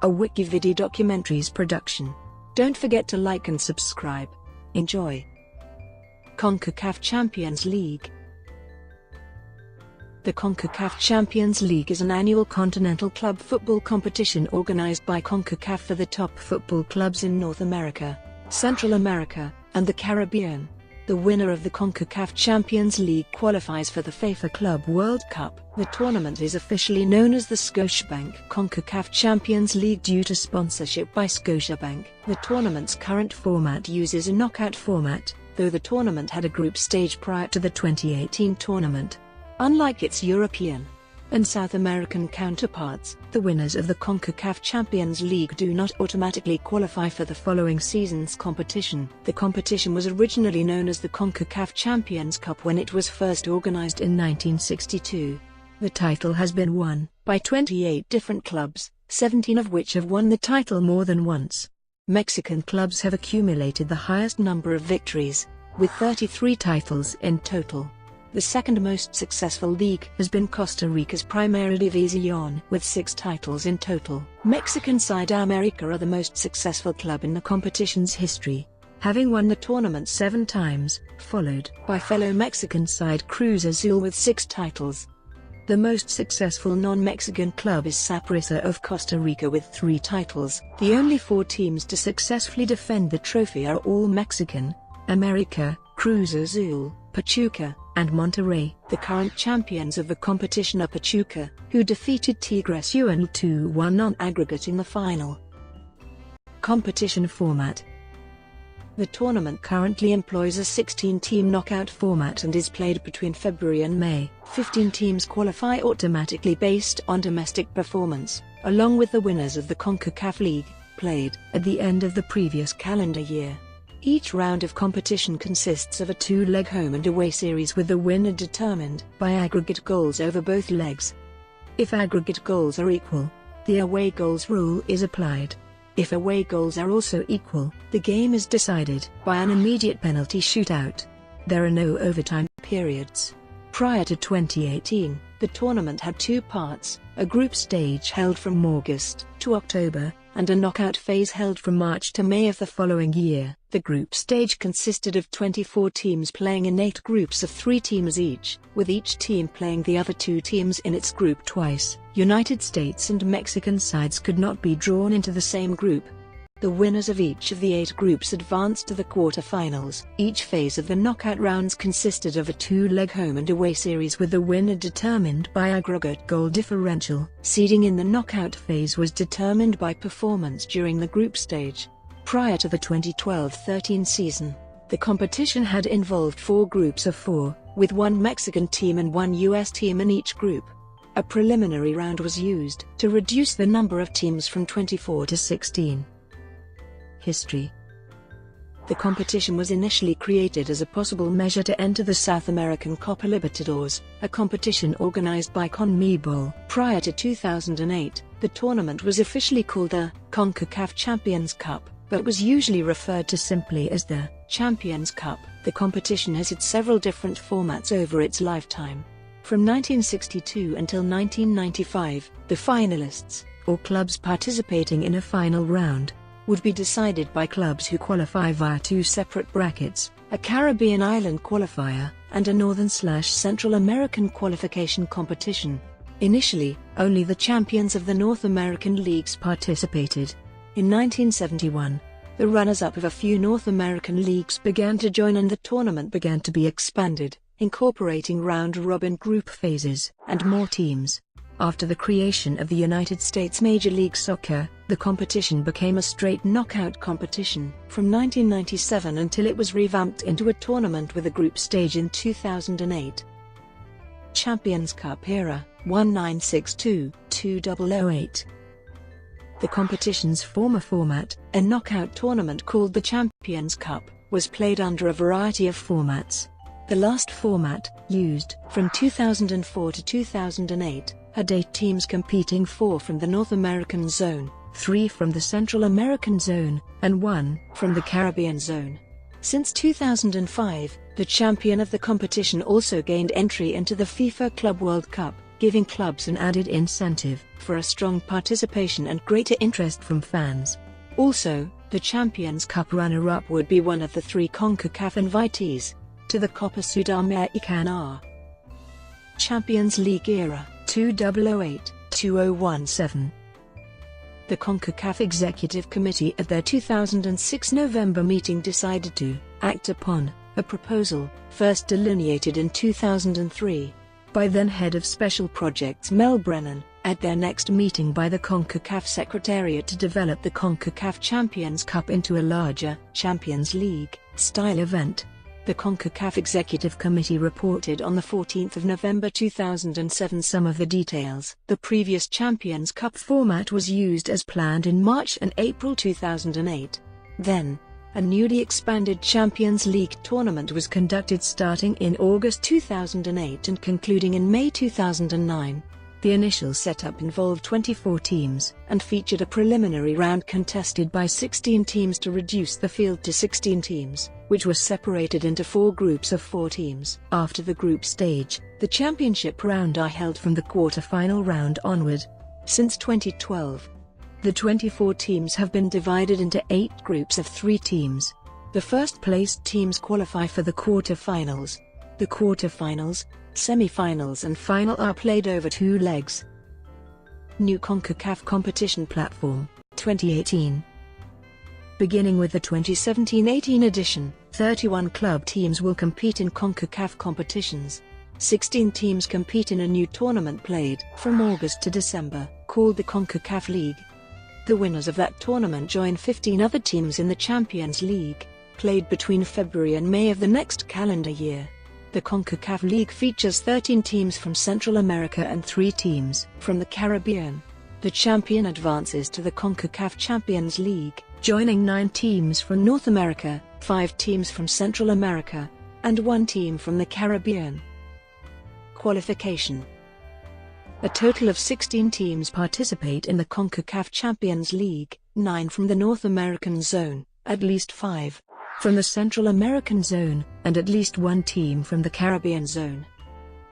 a WikiVidi documentaries production. Don't forget to like and subscribe. Enjoy. CONCACAF Champions League. The CONCACAF Champions League is an annual continental club football competition organized by CONCACAF for the top football clubs in North America, Central America, and the Caribbean. The winner of the CONCACAF Champions League qualifies for the FIFA Club World Cup. The tournament is officially known as the Scotiabank CONCACAF Champions League due to sponsorship by Scotiabank. The tournament's current format uses a knockout format, though the tournament had a group stage prior to the 2018 tournament. Unlike its European and South American counterparts, the winners of the CONCACAF Champions League do not automatically qualify for the following season's competition. The competition was originally known as the CONCACAF Champions Cup when it was first organized in 1962. The title has been won by 28 different clubs, 17 of which have won the title more than once. Mexican clubs have accumulated the highest number of victories, with 33 titles in total. The second most successful league has been Costa Rica's Primera División with 6 titles in total. Mexican side América are the most successful club in the competition's history, having won the tournament 7 times, followed by fellow Mexican side Cruz Azul with 6 titles. The most successful non-Mexican club is Saprissa of Costa Rica with 3 titles. The only 4 teams to successfully defend the trophy are all Mexican: América, Cruz Azul, Pachuca, and Monterrey. The current champions of the competition are Pachuca, who defeated Tigres UN 2-1 on aggregate in the final. Competition format. The tournament currently employs a 16-team knockout format and is played between February and May. 15 teams qualify automatically based on domestic performance, along with the winners of the CONCACAF League, played at the end of the previous calendar year. Each round of competition consists of a 2-leg home and away series with the winner determined by aggregate goals over both legs. If aggregate goals are equal, the away goals rule is applied. If away goals are also equal, the game is decided by an immediate penalty shootout. There are no overtime periods. Prior to 2018, the tournament had 2 parts, a group stage held from August to October, and a knockout phase held from March to May of the following year. The group stage consisted of 24 teams playing in 8 groups of 3 teams each, with each team playing the other 2 teams in its group twice. United States and Mexican sides could not be drawn into the same group. The winners of each of the 8 groups advanced to the quarter-finals. Each phase of the knockout rounds consisted of a 2-leg home and away series with the winner determined by aggregate goal differential. Seeding in the knockout phase was determined by performance during the group stage. Prior to the 2012-13 season, the competition had involved 4 groups of 4, with 1 Mexican team and 1 US team in each group. A preliminary round was used to reduce the number of teams from 24 to 16. History. The competition was initially created as a possible measure to enter the South American Copa Libertadores, a competition organized by CONMEBOL. Prior to 2008, the tournament was officially called the CONCACAF Champions Cup, but was usually referred to simply as the Champions Cup. The competition has had several different formats over its lifetime. From 1962 until 1995, the finalists, or clubs participating in a final round, would be decided by clubs who qualify via 2 separate brackets, a Caribbean island qualifier, and a Northern/Central American qualification competition. Initially, only the champions of the North American leagues participated. In 1971, the runners-up of a few North American leagues began to join and the tournament began to be expanded, incorporating round-robin group phases and more teams. After the creation of the United States Major League Soccer, the competition became a straight knockout competition from 1997 until it was revamped into a tournament with a group stage in 2008. Champions Cup era, 1962-2008. The competition's former format, a knockout tournament called the Champions Cup, was played under a variety of formats. The last format, used from 2004 to 2008, had 8 teams competing, 4 from the North American zone, 3 from the Central American zone, and 1 from the Caribbean zone. Since 2005, the champion of the competition also gained entry into the FIFA Club World Cup, giving clubs an added incentive for a strong participation and greater interest from fans. Also, the Champions Cup runner-up would be one of the 3 CONCACAF invitees to the Copa Sudamericana. Champions League era, 2008-2017. The CONCACAF Executive Committee at their 2006 November meeting decided to act upon a proposal, first delineated in 2003 by then Head of Special Projects Mel Brennan, at their next meeting by the CONCACAF Secretariat to develop the CONCACAF Champions Cup into a larger Champions League-style event. The CONCACAF Executive Committee reported on 14 November 2007 some of the details. The previous Champions Cup format was used as planned in March and April 2008. Then, a newly expanded Champions League tournament was conducted starting in August 2008 and concluding in May 2009. The initial setup involved 24 teams and featured a preliminary round contested by 16 teams to reduce the field to 16 teams, which were separated into 4 groups of 4 teams. After the group stage, the championship round are held from the quarter-final round onward. Since 2012, the 24 teams have been divided into 8 groups of 3 teams. The first-placed teams qualify for the quarter-finals. The quarter-finals, semi-finals and final are played over 2 legs. New CONCACAF competition platform, 2018. Beginning with the 2017-18 edition, 31 club teams will compete in CONCACAF competitions. 16 teams compete in a new tournament played from August to December, called the CONCACAF League. The winners of that tournament join 15 other teams in the Champions League, played between February and May of the next calendar year. The CONCACAF League features 13 teams from Central America and 3 teams from the Caribbean. The champion advances to the CONCACAF Champions League, joining 9 teams from North America, 5 teams from Central America, and 1 team from the Caribbean. Qualification. A total of 16 teams participate in the CONCACAF Champions League, 9 from the North American zone, at least 5 from the Central American zone, and at least 1 team from the Caribbean zone.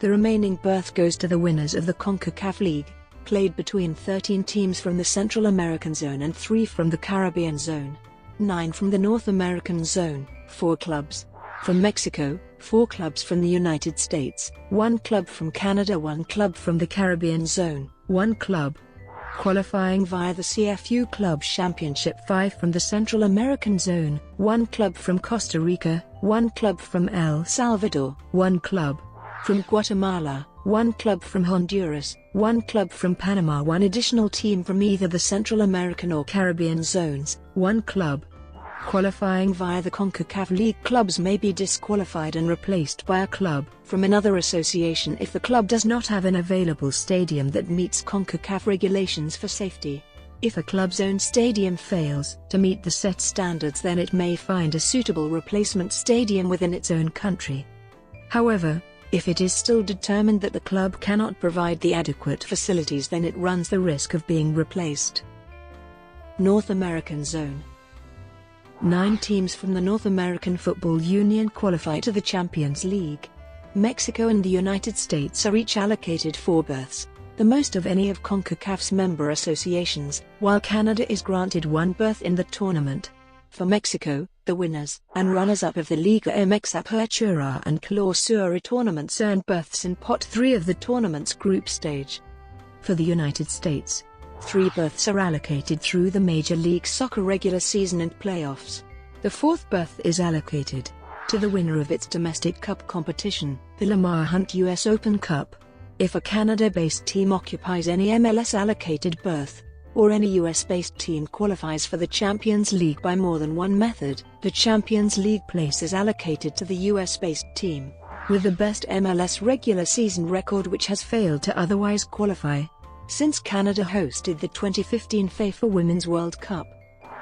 The remaining berth goes to the winners of the CONCACAF League, played between 13 teams from the Central American zone and 3 from the Caribbean zone. 9 from the North American zone, 4 clubs from Mexico, 4 clubs from the United States, 1 club from Canada, 1 club from the Caribbean zone, 1 club qualifying via the CFU Club Championship, 5 from the Central American zone, 1 club from Costa Rica, 1 club from El Salvador, 1 club from Guatemala, 1 club from Honduras, 1 club from Panama, 1 additional team from either the Central American or Caribbean zones, 1 club qualifying via the CONCACAF League. Clubs may be disqualified and replaced by a club from another association if the club does not have an available stadium that meets CONCACAF regulations for safety. If a club's own stadium fails to meet the set standards, then it may find a suitable replacement stadium within its own country. However, if it is still determined that the club cannot provide the adequate facilities, then it runs the risk of being replaced. North American Zone. 9 teams from the North American Football Union qualify to the Champions League. Mexico and the United States are each allocated 4 berths, the most of any of CONCACAF's member associations, while Canada is granted 1 berth in the tournament. For Mexico, the winners and runners-up of the Liga MX Apertura and Clausura tournaments earn berths in Pot 3 of the tournament's group stage. For the United States, 3 berths are allocated through the Major League Soccer regular season and playoffs. The 4th berth is allocated to the winner of its domestic cup competition, the Lamar Hunt US Open Cup. If a Canada-based team occupies any MLS-allocated berth, or any US-based team qualifies for the Champions League by more than one method, the Champions League place is allocated to the US-based team with the best MLS regular season record, which has failed to otherwise qualify. Since Canada hosted the 2015 FIFA Women's World Cup,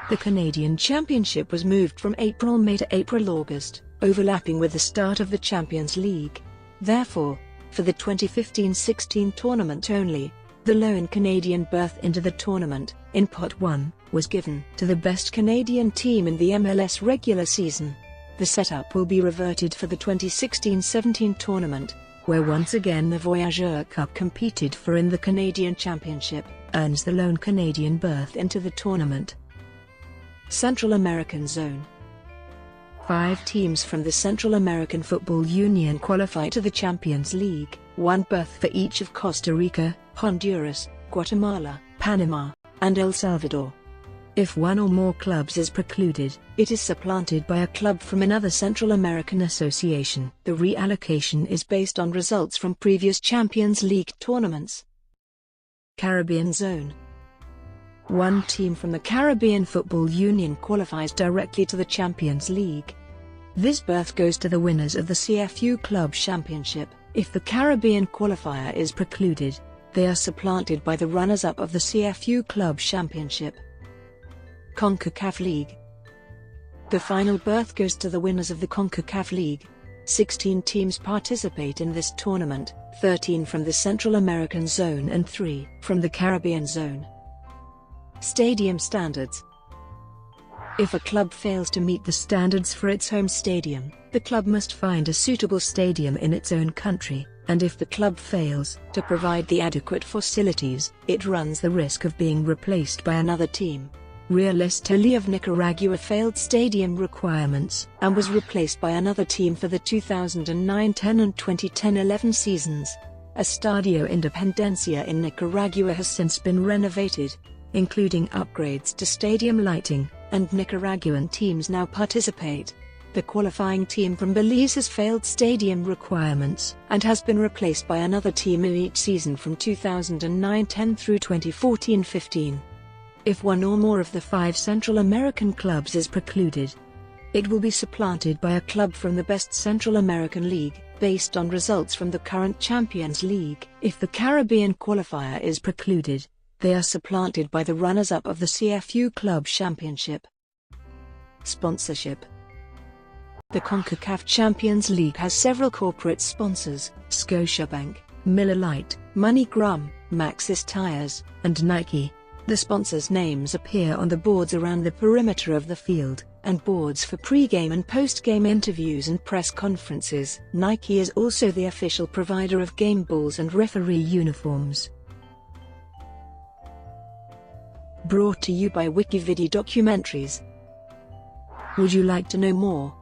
the Canadian Championship was moved from April-May to April-August, overlapping with the start of the Champions League. Therefore, for the 2015-16 tournament only, the lone Canadian berth into the tournament, in Pot 1, was given to the best Canadian team in the MLS regular season. The setup will be reverted for the 2016-17 tournament. where once again the Voyageur Cup competed for in the Canadian Championship, earns the lone Canadian berth into the tournament. Central American Zone. 5 teams from the Central American Football Union qualify to the Champions League, 1 berth for each of Costa Rica, Honduras, Guatemala, Panama, and El Salvador. If one or more clubs is precluded, it is supplanted by a club from another Central American association. The reallocation is based on results from previous Champions League tournaments. Caribbean Zone. 1 team from the Caribbean Football Union qualifies directly to the Champions League. This berth goes to the winners of the CFU Club Championship. If the Caribbean qualifier is precluded, they are supplanted by the runners-up of the CFU Club Championship. CONCACAF League. The final berth goes to the winners of the CONCACAF League. 16 teams participate in this tournament, 13 from the Central American Zone and 3 from the Caribbean Zone. Stadium standards. If a club fails to meet the standards for its home stadium, the club must find a suitable stadium in its own country, and if the club fails to provide the adequate facilities, it runs the risk of being replaced by another team. Real Estelí of Nicaragua failed stadium requirements and was replaced by another team for the 2009-10 and 2010-11 seasons. Estadio Independencia in Nicaragua has since been renovated, including upgrades to stadium lighting, and Nicaraguan teams now participate. The qualifying team from Belize has failed stadium requirements and has been replaced by another team in each season from 2009-10 through 2014-15. If one or more of the 5 Central American clubs is precluded, it will be supplanted by a club from the best Central American League, based on results from the current Champions League. If the Caribbean qualifier is precluded, they are supplanted by the runners-up of the CFU Club Championship. Sponsorship. The CONCACAF Champions League has several corporate sponsors: Scotiabank, Miller Lite, MoneyGram, Maxxis Tires, and Nike. The sponsors' names appear on the boards around the perimeter of the field, and boards for pre-game and post-game interviews and press conferences. Nike is also the official provider of game balls and referee uniforms. Brought to you by WikiVidi Documentaries. Would you like to know more?